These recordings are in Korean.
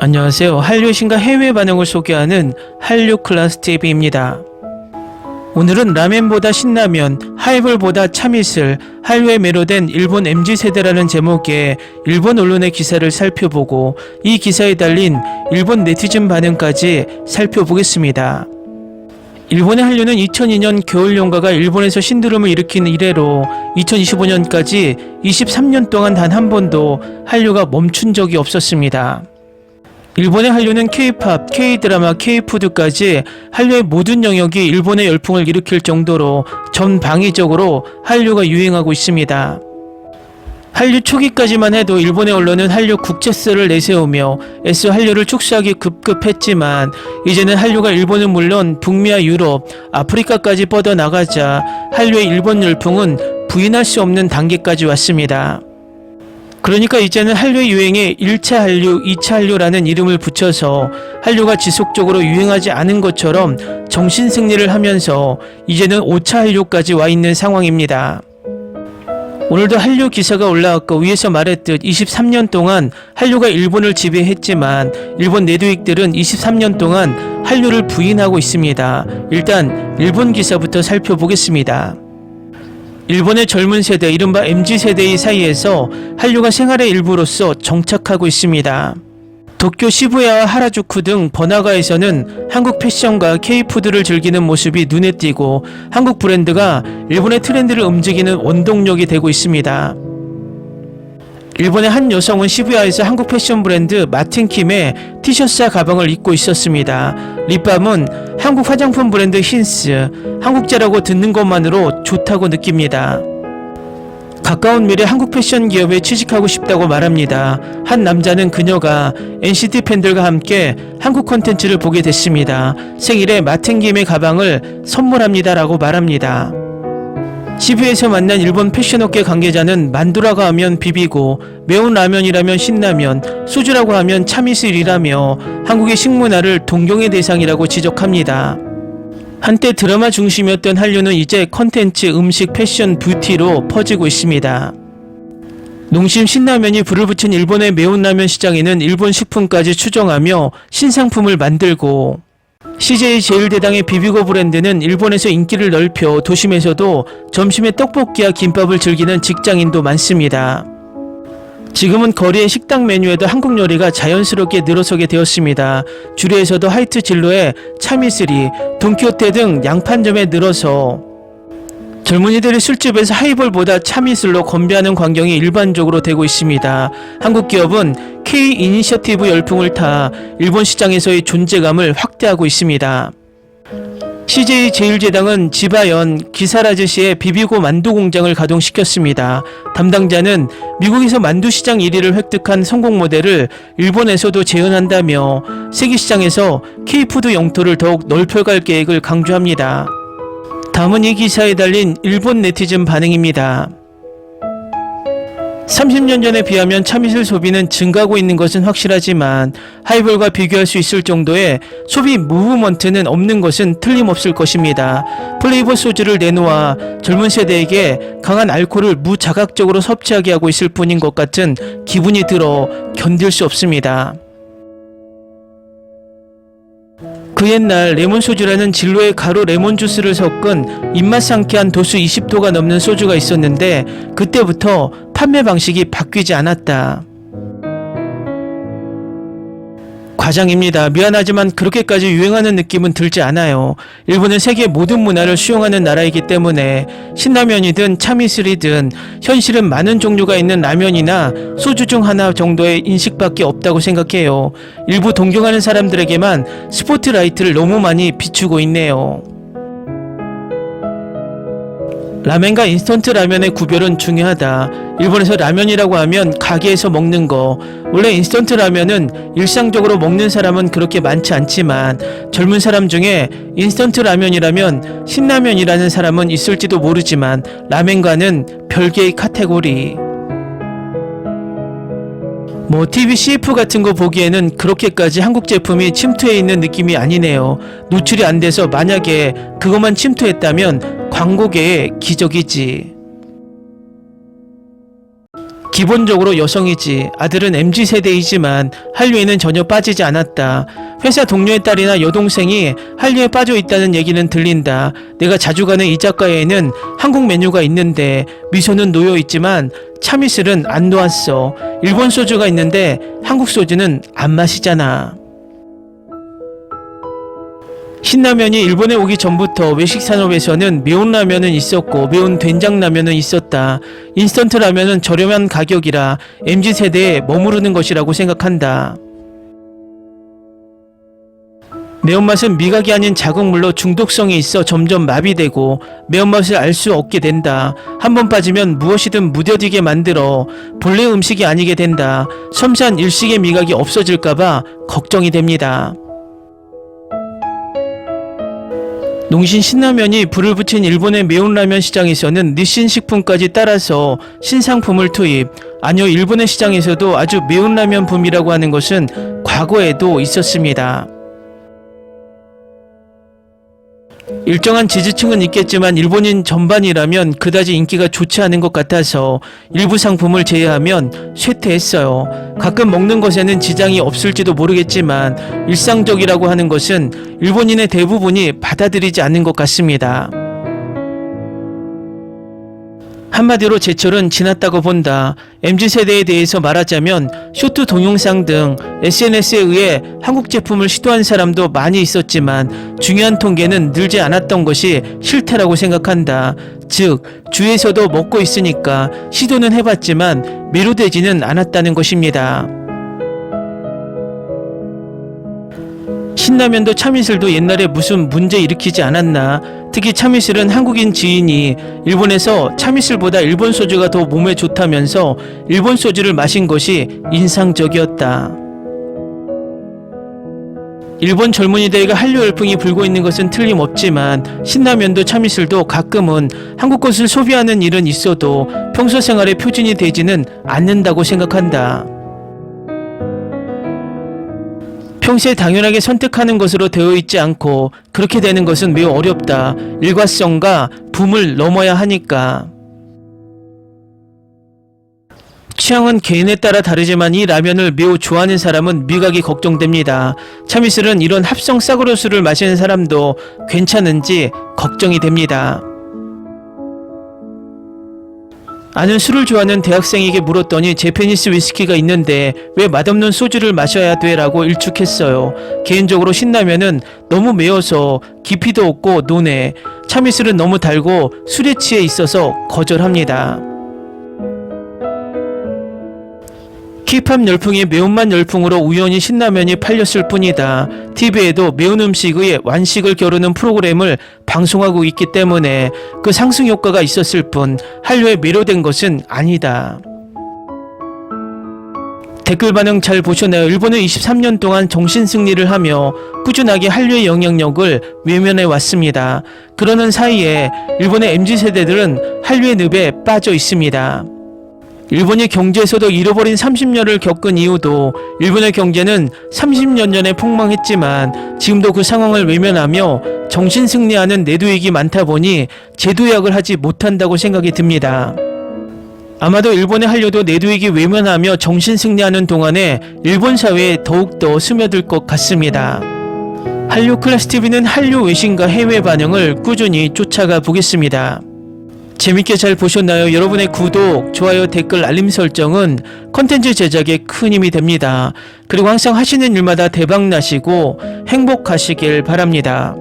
안녕하세요. 한류 신과 해외 반응을 소개하는 한류 클래스 TV입니다. 오늘은 라멘보다 신라면, 하이볼보다 참이슬, 한류에 매료된 일본 MZ세대라는 제목의 일본 언론의 기사를 살펴보고 이 기사에 달린 일본 네티즌 반응까지 살펴보겠습니다. 일본의 한류는 2002년 겨울연가가 일본에서 신드롬을 일으킨 이래로 2025년까지 23년 동안 단 한 번도 한류가 멈춘 적이 없었습니다. 일본의 한류는 K-팝, K-드라마, K-푸드까지 한류의 모든 영역이 일본의 열풍을 일으킬 정도로 전방위적으로 한류가 유행하고 있습니다. 한류 초기까지만 해도 일본의 언론은 한류 국제세를 내세우며 애써 한류를 축소하기 급급했지만 이제는 한류가 일본은 물론 북미와 유럽, 아프리카까지 뻗어나가자 한류의 일본 열풍은 부인할 수 없는 단계까지 왔습니다. 그러니까 이제는 한류의 유행에 1차 한류, 2차 한류라는 이름을 붙여서 한류가 지속적으로 유행하지 않은 것처럼 정신승리를 하면서 이제는 5차 한류까지 와 있는 상황입니다. 오늘도 한류 기사가 올라왔고 위에서 말했듯 23년 동안 한류가 일본을 지배했지만 일본 내두익들은 23년 동안 한류를 부인하고 있습니다. 일단 일본 기사부터 살펴보겠습니다. 일본의 젊은 세대, 이른바 MZ세대의 사이에서 한류가 생활의 일부로서 정착하고 있습니다. 도쿄 시부야와 하라주쿠 등 번화가에서는 한국 패션과 K-푸드를 즐기는 모습이 눈에 띄고 한국 브랜드가 일본의 트렌드를 움직이는 원동력이 되고 있습니다. 일본의 한 여성은 시부야에서 한국 패션 브랜드 마틴킴의 티셔츠와 가방을 입고 있었습니다. 립밤은 한국 화장품 브랜드 힌스, 한국제라고 듣는 것만으로 좋다고 느낍니다. 가까운 미래 한국 패션 기업에 취직하고 싶다고 말합니다. 한 남자는 그녀가 NCT 팬들과 함께 한국 콘텐츠를 보게 됐습니다. 생일에 마틴킴의 가방을 선물합니다라고 말합니다. 시부에서 만난 일본 패션업계 관계자는 만두라고 하면 비비고 매운 라면이라면 신라면, 소주라고 하면 참이슬이라며 한국의 식문화를 동경의 대상이라고 지적합니다. 한때 드라마 중심이었던 한류는 이제 컨텐츠, 음식, 패션, 뷰티로 퍼지고 있습니다. 농심 신라면이 불을 붙인 일본의 매운 라면 시장에는 일본 식품까지 추정하며 신상품을 만들고 CJ 제일대당의 비비고 브랜드는 일본에서 인기를 넓혀 도심에서도 점심에 떡볶이와 김밥을 즐기는 직장인도 많습니다. 지금은 거리의 식당 메뉴에도 한국 요리가 자연스럽게 늘어서게 되었습니다. 주류에서도 하이트 진로에 참이슬이, 돈키호테 등 양판점에 늘어서 젊은이들이 술집에서 하이볼보다 참이슬로 건배하는 광경이 일반적으로 되고 있습니다. 한국 기업은 K-이니셔티브 열풍을 타 일본 시장에서의 존재감을 확대하고 있습니다. CJ 제일제당은 지바연, 기사라즈시의 비비고 만두 공장을 가동시켰습니다. 담당자는 미국에서 만두 시장 1위를 획득한 성공 모델을 일본에서도 재현한다며 세계 시장에서 K-푸드 영토를 더욱 넓혀갈 계획을 강조합니다. 다음은 이 기사에 달린 일본 네티즌 반응입니다. 30년 전에 비하면 참이슬 소비는 증가하고 있는 것은 확실하지만 하이볼과 비교할 수 있을 정도의 소비 무브먼트는 없는 것은 틀림없을 것입니다. 플레이버 소주를 내놓아 젊은 세대에게 강한 알코올을 무자각적으로 섭취하게 하고 있을 뿐인 것 같은 기분이 들어 견딜 수 없습니다. 그 옛날 레몬소주라는 진로의 가루 레몬주스를 섞은 입맛 상쾌한 도수 20도가 넘는 소주가 있었는데 그때부터 판매 방식이 바뀌지 않았다. 과장입니다. 미안하지만 그렇게까지 유행하는 느낌은 들지 않아요. 일본은 세계 모든 문화를 수용하는 나라이기 때문에 신라면이든 참이슬이든 현실은 많은 종류가 있는 라면이나 소주 중 하나 정도의 인식밖에 없다고 생각해요. 일부 동경하는 사람들에게만 스포트라이트를 너무 많이 비추고 있네요. 라멘과 인스턴트 라면의 구별은 중요하다. 일본에서 라면이라고 하면 가게에서 먹는 거. 원래 인스턴트 라면은 일상적으로 먹는 사람은 그렇게 많지 않지만 젊은 사람 중에 인스턴트 라면이라면 신라면이라는 사람은 있을지도 모르지만 라멘과는 별개의 카테고리. TV CF 같은 거 보기에는 그렇게까지 한국 제품이 침투해 있는 느낌이 아니네요. 노출이 안 돼서 만약에 그것만 침투했다면 광고계의 기적이지. 기본적으로 여성이지 아들은 MZ세대이지만 한류에는 전혀 빠지지 않았다. 회사 동료의 딸이나 여동생이 한류에 빠져 있다는 얘기는 들린다. 내가 자주 가는 이 작가에는 한국 메뉴가 있는데 미소는 놓여 있지만 참이슬은 안 놓았어. 일본 소주가 있는데 한국 소주는 안 마시잖아. 신라면이 일본에 오기 전부터 외식 산업에서는 매운 라면은 있었고 매운 된장 라면은 있었다. 인스턴트 라면은 저렴한 가격이라 MZ세대에 머무르는 것이라고 생각한다. 매운맛은 미각이 아닌 자극물로 중독성이 있어 점점 마비되고 매운맛을 알 수 없게 된다. 한번 빠지면 무엇이든 무뎌지게 만들어 본래 음식이 아니게 된다. 섬세한 일식의 미각이 없어질까봐 걱정이 됩니다. 농신 신라면이 불을 붙인 일본의 매운 라면 시장에서는 니신 식품까지 따라서 신상품을 투입. 아니요, 일본의 시장에서도 아주 매운 라면 붐이라고 하는 것은 과거에도 있었습니다. 일정한 지지층은 있겠지만 일본인 전반이라면 그다지 인기가 좋지 않은 것 같아서 일부 상품을 제외하면 쇠퇴했어요. 가끔 먹는 것에는 지장이 없을지도 모르겠지만 일상적이라고 하는 것은 일본인의 대부분이 받아들이지 않는 것 같습니다. 한마디로 제철은 지났다고 본다. MZ세대에 대해서 말하자면 쇼트 동영상 등 SNS에 의해 한국 제품을 시도한 사람도 많이 있었지만 중요한 통계는 늘지 않았던 것이 실태라고 생각한다. 즉, 주에서도 먹고 있으니까 시도는 해봤지만 매료되지는 않았다는 것입니다. 신라면도 참이슬도 옛날에 무슨 문제 일으키지 않았나. 특히 참이슬은 한국인 지인이 일본에서 참이슬보다 일본 소주가 더 몸에 좋다면서 일본 소주를 마신 것이 인상적이었다. 일본 젊은이들에게 한류 열풍이 불고 있는 것은 틀림없지만 신라면도 참이슬도 가끔은 한국 것을 소비하는 일은 있어도 평소 생활의 표준이 되지는 않는다고 생각한다. 평소에 당연하게 선택하는 것으로 되어 있지 않고 그렇게 되는 것은 매우 어렵다. 일과성과 붐을 넘어야 하니까. 취향은 개인에 따라 다르지만 이 라면을 매우 좋아하는 사람은 미각이 걱정됩니다. 참이슬은 이런 합성 싸구려 술을 마시는 사람도 괜찮은지 걱정이 됩니다. 아는 술을 좋아하는 대학생에게 물었더니 제페니스 위스키가 있는데 왜 맛없는 소주를 마셔야 돼? 라고 일축했어요. 개인적으로 신라면은 너무 매워서 깊이도 없고 논해. 참이슬은 너무 달고 술에 취해 있어서 거절합니다. K-팝 열풍이 매운맛 열풍으로 우연히 신라면이 팔렸을 뿐이다. TV에도 매운 음식의 완식을 겨루는 프로그램을 방송하고 있기 때문에 그 상승 효과가 있었을 뿐 한류에 매료된 것은 아니다. 댓글 반응 잘 보셨나요? 일본은 23년 동안 정신승리를 하며 꾸준하게 한류의 영향력을 외면해 왔습니다. 그러는 사이에 일본의 MZ세대들은 한류의 늪에 빠져 있습니다. 일본이 경제에서도 잃어버린 30년을 겪은 이후도 일본의 경제는 30년 전에 폭망했지만 지금도 그 상황을 외면하며 정신승리하는 내도익이 많다 보니 재도약을 하지 못한다고 생각이 듭니다. 아마도 일본의 한류도 내도익이 외면하며 정신승리하는 동안에 일본 사회에 더욱더 스며들 것 같습니다. 한류 클래스TV는 한류 외신과 해외 반영을 꾸준히 쫓아가 보겠습니다. 재밌게 잘 보셨나요? 여러분의 구독, 좋아요, 댓글, 알림 설정은 컨텐츠 제작에 큰 힘이 됩니다. 그리고 항상 하시는 일마다 대박 나시고 행복하시길 바랍니다.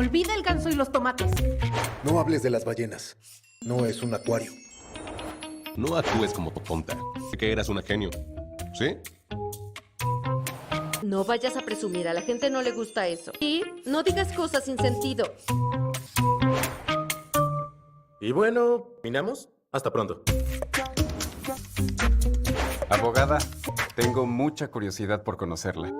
Olvida el ganso y los tomates. No hables de las ballenas. No es un acuario. No actúes como tonta. Que eras una genio. ¿Sí? No vayas a presumir, a la gente no le gusta eso. Y no digas cosas sin sentido. Y bueno, ¿terminamos? Hasta pronto. Abogada, tengo mucha curiosidad por conocerla.